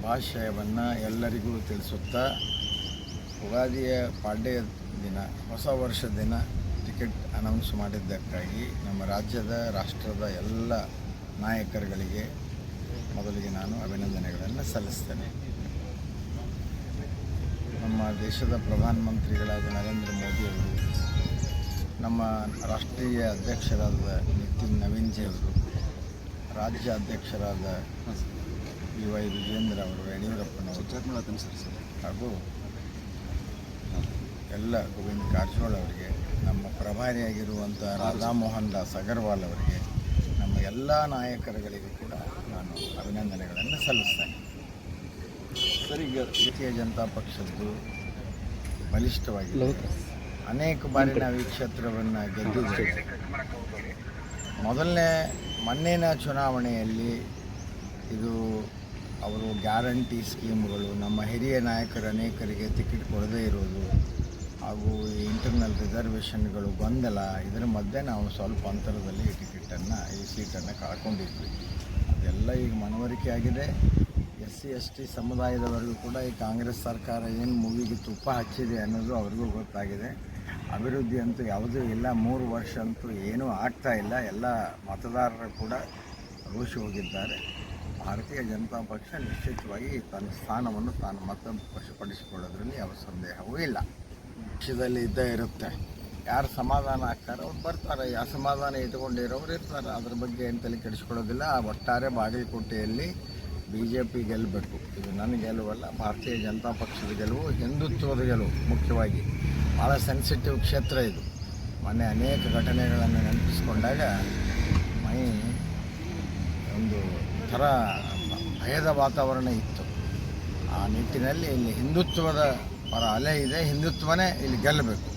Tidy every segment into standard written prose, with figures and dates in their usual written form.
ಶುಭಾಶಯವನ್ನು ಎಲ್ಲರಿಗೂ ತಿಳಿಸುತ್ತಾ ಯುಗಾದಿಯ ಪಾಡ್ಯ ದಿನ ಹೊಸ ವರ್ಷ ದಿನ ಟಿಕೆಟ್ ಅನೌನ್ಸ್ ಮಾಡಿದ್ದಕ್ಕಾಗಿ ನಮ್ಮ ರಾಜ್ಯದ ರಾಷ್ಟ್ರದ ಎಲ್ಲ ನಾಯಕರುಗಳಿಗೆ ಮೊದಲಿಗೆ ನಾನು ಅಭಿನಂದನೆಗಳನ್ನು ಸಲ್ಲಿಸ್ತೇನೆ. ನಮ್ಮ ದೇಶದ ಪ್ರಧಾನಮಂತ್ರಿಗಳಾದ ನರೇಂದ್ರ ಮೋದಿಯವರು, ನಮ್ಮ ರಾಷ್ಟ್ರೀಯ ಅಧ್ಯಕ್ಷರಾದ ನಿತಿನ್ ನವೀನ್ಜಿ ಅವರು, ರಾಜ್ಯ ಅಧ್ಯಕ್ಷರಾದ BY ವಿಜೇಂದ್ರ ಅವರು, ಯಡಿಯೂರಪ್ಪನವರು ಹಾಗೂ ಎಲ್ಲ ಗೋವಿಂದ ಕಾರಜೋಳ ಅವರಿಗೆ, ನಮ್ಮ ಪ್ರಭಾರಿಯಾಗಿರುವಂಥ ರಾಧಾಮೋಹನ್ ದಾಸ್ ಅಗರ್ವಾಲ್ ಅವರಿಗೆ, ನಮ್ಮ ಎಲ್ಲ ನಾಯಕರುಗಳಿಗೂ ಕೂಡ ನಾನು ಅಭಿನಂದನೆಗಳನ್ನು ಸಲ್ಲಿಸ್ತೇನೆ. ಭಾರತೀಯ ಜನತಾ ಪಕ್ಷದ್ದು ಬಲಿಷ್ಠವಾಗಿದೆ. ಅನೇಕ ಬಾರಿ ನಾವು ಈ ಕ್ಷೇತ್ರವನ್ನು ಗೆದ್ದಿದ್ದೇವೆ. ಮೊನ್ನೆಯ ಚುನಾವಣೆಯಲ್ಲಿ ಇದು ಅವರು ಗ್ಯಾರಂಟಿ ಸ್ಕೀಮ್ಗಳು, ನಮ್ಮ ಹಿರಿಯ ನಾಯಕರು ಅನೇಕರಿಗೆ ಟಿಕೆಟ್ ಕೊಡದೇ ಇರೋದು ಹಾಗೂ ಇಂಟರ್ನಲ್ ರಿಸರ್ವೇಷನ್ಗಳು ಗೊಂದಲ, ಇದರ ಮಧ್ಯೆ ನಾವು ಸ್ವಲ್ಪ ಅಂತರದಲ್ಲಿ ಈ ಸೀಟನ್ನು ಕಳ್ಕೊಂಡಿದ್ವಿ. ಅದೆಲ್ಲ ಈಗ ಮನವರಿಕೆ ಆಗಿದೆ. SC/ST ಸಮುದಾಯದವರೆಗೂ ಕೂಡ ಈ ಕಾಂಗ್ರೆಸ್ ಸರ್ಕಾರ ಏನು ಮೂವಿಗೆ ತುಪ್ಪ ಹಚ್ಚಿದೆ ಅನ್ನೋದು ಅವ್ರಿಗೂ ಗೊತ್ತಾಗಿದೆ. ಅಭಿವೃದ್ಧಿ ಅಂತೂ ಯಾವುದೂ ಇಲ್ಲ. 3 ವರ್ಷ ಅಂತೂ ಏನೂ ಆಗ್ತಾ ಇಲ್ಲ. ಎಲ್ಲ ಮತದಾರರು ಕೂಡ ರೋಷಿ ಹೋಗಿದ್ದಾರೆ. ಭಾರತೀಯ ಜನತಾ ಪಕ್ಷ ನಿಶ್ಚಿತವಾಗಿ ತನ್ನ ಸ್ಥಾನವನ್ನು ತಾನು ವಶಪಡಿಸಿಕೊಳ್ಳೋದ್ರಲ್ಲಿ ಯಾವ ಸಂದೇಹವೂ ಇಲ್ಲ. ಪಕ್ಷದಲ್ಲಿ ಇದ್ದೇ ಇರುತ್ತೆ. ಯಾರು ಸಮಾಧಾನ ಆಗ್ತಾರೆ ಅವ್ರು ಬರ್ತಾರೆ, ಅಸಮಾಧಾನ ಇಟ್ಕೊಂಡಿರೋರು ಇರ್ತಾರೆ. ಅದ್ರ ಬಗ್ಗೆ ಏನು ತಲೆ ಕೆಡಿಸ್ಕೊಳ್ಳೋದಿಲ್ಲ. ಒಟ್ಟಾರೆ ಬಾಗಲಕೋಟೆಯಲ್ಲಿ BJP ಗೆಲ್ಲಬೇಕು. ಇದು ನನ್ನ ಗೆಲುವಲ್ಲ, ಭಾರತೀಯ ಜನತಾ ಪಕ್ಷದ ಗೆಲುವು, ಹಿಂದುತ್ವದ ಗೆಲುವು. ಮುಖ್ಯವಾಗಿ ಭಾಳ ಸೆನ್ಸಿಟಿವ್ ಕ್ಷೇತ್ರ ಇದು. ಮೊನ್ನೆ ಅನೇಕ ಘಟನೆಗಳನ್ನು ನೆನಪಿಸ್ಕೊಂಡಾಗ ಒಂದು ಥರ ಭಯದ ವಾತಾವರಣ ಇತ್ತು. ಆ ನಿಟ್ಟಿನಲ್ಲಿ ಇಲ್ಲಿ ಹಿಂದುತ್ವದ ಪರ ಅಲೆ ಇದೆ. ಹಿಂದುತ್ವನೇ ಇಲ್ಲಿ ಗೆಲ್ಲಬೇಕು.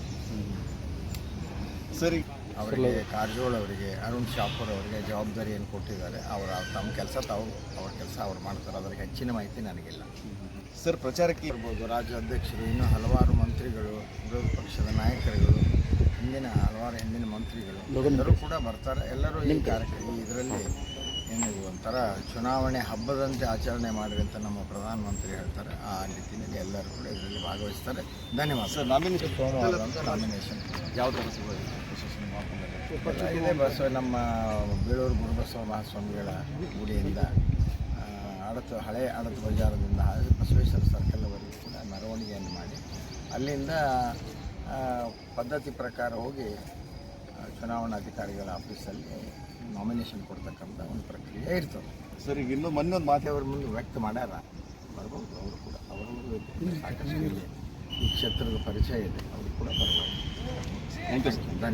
ಸರಿ, ಅವರಿಗೆ ಕಾರಜೋಳ ಅವರಿಗೆ, ಅರುಣ್ ಶಾಪೂರ್ ಅವರಿಗೆ ಜವಾಬ್ದಾರಿಯನ್ನು ಕೊಟ್ಟಿದ್ದಾರೆ. ತಮ್ಮ ಕೆಲಸ ಅವ್ರ ಕೆಲಸ ಅವ್ರು ಮಾಡ್ತಾರೆ. ಅದರ ಹೆಚ್ಚಿನ ಮಾಹಿತಿ ನನಗಿಲ್ಲ. ಸರ್, ಪ್ರಚಾರಕ್ಕೆ ಇರ್ಬೋದು ರಾಜ್ಯ ಅಧ್ಯಕ್ಷರು, ಇನ್ನೂ ಹಲವಾರು ಮಂತ್ರಿಗಳು, ವಿರೋಧ ಪಕ್ಷದ ನಾಯಕರುಗಳು, ಹಿಂದಿನ ಮಂತ್ರಿಗಳು ಎಲ್ಲರೂ ಕೂಡ ಬರ್ತಾರೆ. ಎಲ್ಲರೂ ಈ ಇದರಲ್ಲಿ ಏನಿದೆ ಒಂಥರ ಚುನಾವಣೆ ಹಬ್ಬದಂತೆ ಆಚರಣೆ ಮಾಡಿರಿ ಅಂತ ನಮ್ಮ ಪ್ರಧಾನಮಂತ್ರಿ ಹೇಳ್ತಾರೆ. ಆ ನಿಟ್ಟಿನಲ್ಲಿ ಎಲ್ಲರೂ ಕೂಡ ಇದರಲ್ಲಿ ಭಾಗವಹಿಸ್ತಾರೆ. ಧನ್ಯವಾದ. ಸರ್, ನಾಮಿನೇಷನ್ ಯಾವ ಥರ ಸಿಗೋದು ಇದೆ? ನಮ್ಮ ಬೇಳೂರು ಗುರುಬಸವ ಮಹಾಸ್ವಾಮಿಗಳ ಗುಡಿಯಿಂದ ಹಳೆ ಅಡತ ಬಜಾರದಿಂದ ಬಸವೇಶ್ವರ ಸರ್ಕಲ್ವರೆಗೂ ಕೂಡ ಮೆರವಣಿಗೆಯನ್ನು ಮಾಡಿ ಅಲ್ಲಿಂದ ಪದ್ಧತಿ ಪ್ರಕಾರ ಹೋಗಿ ಚುನಾವಣಾಧಿಕಾರಿಗಳ ಆಫೀಸಲ್ಲಿ ನಾಮಿನೇಷನ್ ಕೊಡ್ತಕ್ಕಂಥ ಒಂದು ಪ್ರಕ್ರಿಯೆ ಇರ್ತದೆ. ಸರ್, ಈಗ ಇನ್ನೂ ಮೊನ್ನೆ ಒಂದು ಅವ್ರ ಮುಂದೆ ವ್ಯಕ್ತ ಮಾಡ್ಯಾರ. ಬರ್ಬೋದು ಅವರು ಕೂಡ. ಅವರು ಸಾಕಷ್ಟು ಈ ಕ್ಷೇತ್ರದ ಪರಿಚಯ ಇದೆ. ಅವರು ಕೂಡ ಬರ್ಬೋದು. Thank you sir. ಧನ್ಯವಾದ.